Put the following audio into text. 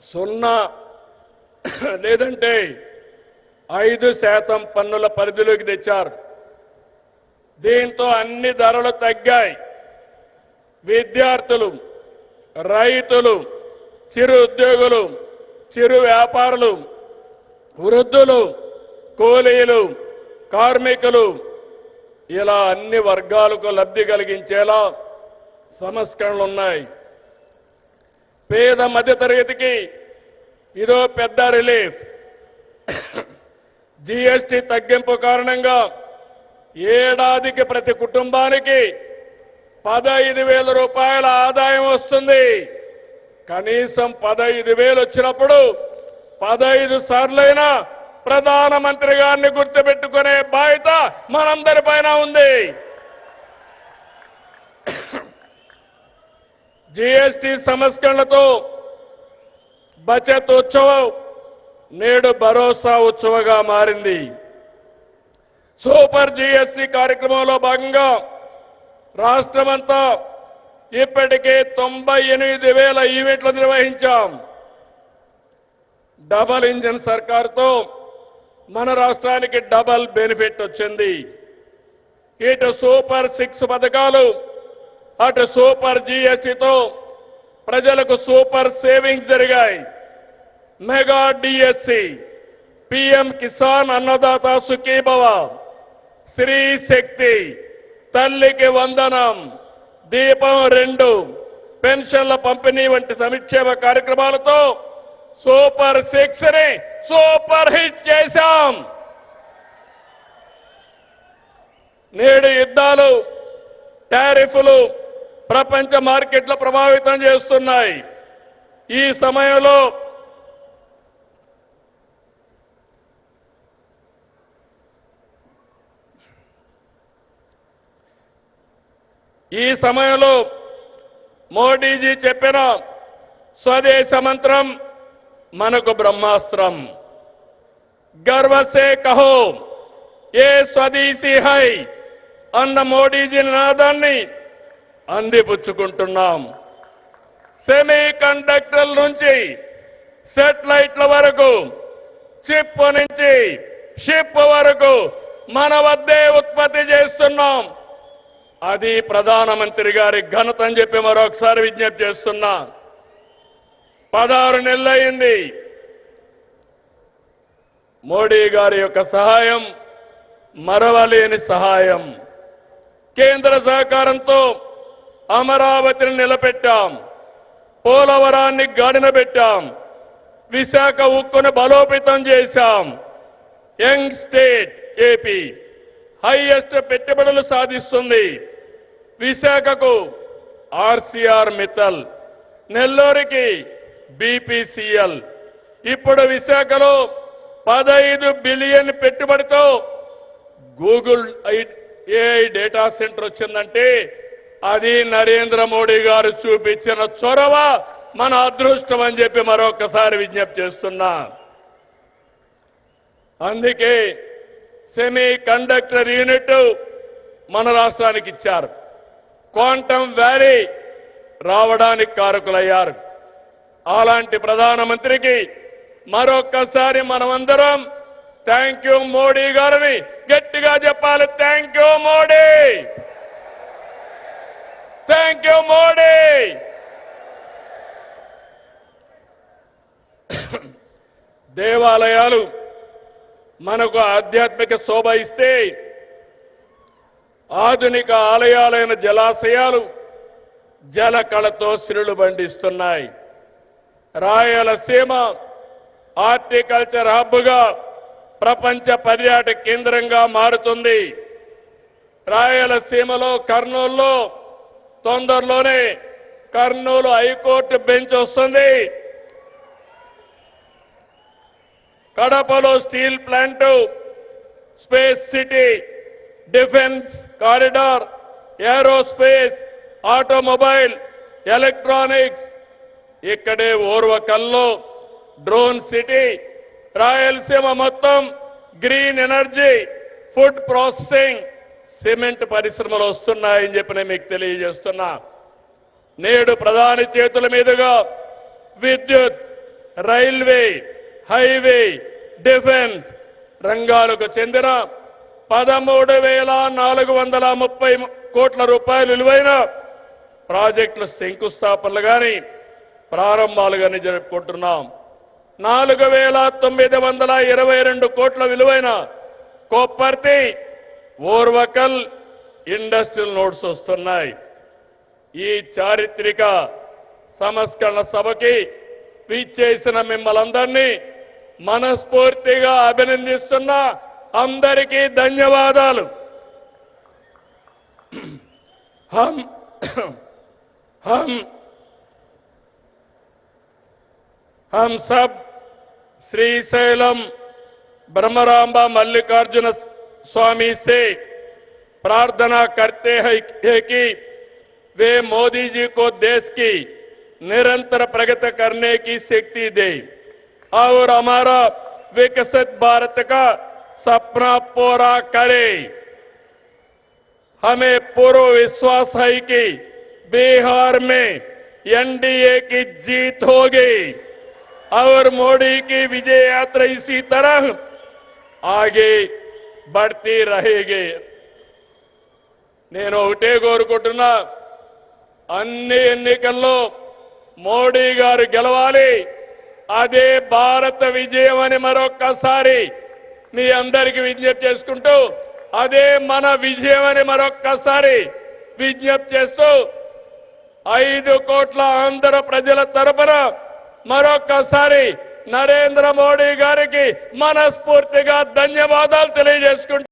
సున్నా లేదంటే 5% పన్నుల పరిధిలోకి తెచ్చారు. దీంతో అన్ని ధరలు తగ్గాయి. విద్యార్థులు, రైతులు, చిరు ఉద్యోగులు, చిరు వ్యాపారులు, వృద్ధులు, కూలీలు, కార్మికులు ఇలా అన్ని వర్గాలకు లబ్ధి కలిగించేలా సంస్కరణలు ఉన్నాయి. పేద మధ్యతరగతికి ఇదో పెద్ద రిలీఫ్. జీఎస్టీ తగ్గింపు కారణంగా ఏడాదికి ప్రతి కుటుంబానికి 15,000 రూపాయల ఆదాయం వస్తుంది. కనీసం 15,000 వచ్చినప్పుడు 15 సార్లైనా ప్రధానమంత్రి గారిని గుర్తుపెట్టుకునే బాధ్యత మనందరిపైన ఉంది. జీఎస్టీ సంస్కరణలతో బచత్ ఉత్సవం నేడు భరోసా ఉత్సవంగా మారింది. సూపర్ జీఎస్టీ కార్యక్రమంలో భాగంగా రాష్ట్రమంతా ఇప్పటికే 98,000 ఈవెంట్లు నిర్వహించాం. డబల్ ఇంజిన్ సర్కారుతో మన రాష్ట్రానికి డబల్ బెనిఫిట్ వచ్చింది. ఇటు సూపర్ 6 పథకాలు, అటు సూపర్ జీఎస్టీతో ప్రజలకు సూపర్ సేవింగ్స్ జరిగాయి. Mega DSC, PM Kisan Annadata Sukhibhava, Shri శక్తి, తల్లికి వందనం, దీపం 2, పెన్షన్ల పంపిణీ వంటి సంక్షేమ కార్యక్రమాలతో సూపర్ 6 ని సూపర్ హిట్ చేశాం. నేడు యుద్ధాలు, టారిఫ్లు ప్రపంచ మార్కెట్లు ప్రభావితం చేస్తున్నాయి. ఈ సమయంలో మోడీజీ చెప్పిన స్వదేశ మంత్రం మనకు బ్రహ్మాస్త్రం. గర్వ సే కహో ఏ స్వదేశీ హై అన్న మోడీజీ నినాదాన్ని అందిపుచ్చుకుంటున్నాం. సెమీ కండక్టర్ల నుంచి సెటిలైట్ల వరకు, చిప్ నుంచి షిప్ వరకు మన వద్దే ఉత్పత్తి చేస్తున్నాం. అది ప్రధానమంత్రి గారి ఘనత అని చెప్పి మరొకసారి విజ్ఞప్తి చేస్తున్నా. 16 నెలలైంది. మోడీ గారి యొక్క సహాయం మరవలేని సహాయం. కేంద్ర సహకారంతో అమరావతిని నిలబెట్టాం, పోలవరాన్ని గాడిన పెట్టాం, విశాఖ ఉక్కును బలోపేతం చేశాం. యంగ్ స్టేట్ ఏపీ హైయెస్ట్ పెట్టుబడులు సాధిస్తుంది. విశాఖకు ఆర్సీఆర్ మిత్తల్, నెల్లూరుకి బీపీసీఎల్. ఇప్పుడు విశాఖలో 15 బిలియన్ పెట్టుబడితో గూగుల్ ఏఐ డేటా సెంటర్ వచ్చిందంటే అది నరేంద్ర మోడీ గారు చూపించిన చొరవ, మన అదృష్టం అని చెప్పి మరొకసారి విజ్ఞప్తి చేస్తున్నా. అందుకే సెమీ కండక్టర్ యూనిట్ మన రాష్ట్రానికి ఇచ్చారు. క్వాంటమ్ వ్యాలీ రావడానికి కారకులయ్యారు. అలాంటి ప్రధానమంత్రికి మరొక్కసారి మనమందరం థ్యాంక్ యూ మోడీ గారిని గట్టిగా చెప్పాలి. Thank you Modi, thank you Modi. దేవాలయాలు మనకు ఆధ్యాత్మిక శోభ ఇస్తే, ఆధునిక ఆలయాలైన జలాశయాలు జల కళతో సిరులు బండిస్తున్నాయి. రాయలసీమ హార్టికల్చర్ హబ్గా ప్రపంచ పర్యాటక కేంద్రంగా మారుతుంది. రాయలసీమలో కర్నూలులో తొందరలోనే కర్నూలు హైకోర్టు బెంచ్ వస్తుంది. కడపలో steel plant, space city, defence corridor, aerospace, automobile, electronics. ఇక్కడే ఓర్వకల్లో డ్రోన్ సిటీ. రాయలసీమ మొత్తం green energy, food processing, cement పరిశ్రమలు వస్తున్నాయని చెప్పి నేను మీకు తెలియజేస్తున్నా. నేడు ప్రధాని చేతుల మీదుగా విద్యుత్, రైల్వే, హైవే, డిఫెన్స్ రంగాలకు చెందిన 13,430 కోట్ల రూపాయలు విలువైన ప్రాజెక్టుల శంకుస్థాపనలు కానీ ప్రారంభాలు కానీ జరుపుకుంటున్నాం. 4,922 కోట్ల విలువైన కొప్పర్తి, ఓర్వకల్ ఇండస్ట్రియల్ నోడ్స్ వస్తున్నాయి. ఈ చారిత్రక సంస్కరణ సభకి విచ్చేసిన మిమ్మల్ందరినీ మనస్ఫూర్తిగా అభినందిస్తున్నా. అందరికీ ధన్యవాదాలు. हम सब श्रीशैलम ब्रह्मरांबा मल्लिकार्जुन स्वामी से प्रार्थना करते हैं कि वे मोदी जी को देश की निरंतर प्रगति करने की शक्ति दे और हमारा विकसित भारत का सपना पूरा करे. हमें पूरा विश्वास है कि बिहार में एनडीए की जीत होगी और मोदी की विजय यात्रा इसी तरह आगे बढ़ती रहेगी. నేను ఒకటే కోరుకుంటున్నా, అన్ని ఎన్నికల్లో మోడీ గారు గెలవాలి. అదే భారత విజయం అని మరొక్కసారి మీ అందరికీ విజ్ఞప్తి చేసుకుంటూ, అదే మన విజయం అని మరొక్కసారి విజ్ఞప్తి చేస్తూ 5 కోట్ల ఆంధ్ర ప్రజల తరపున మరొక్కసారి నరేంద్ర మోడీ గారికి మనస్ఫూర్తిగా ధన్యవాదాలు తెలియజేసుకుంటూ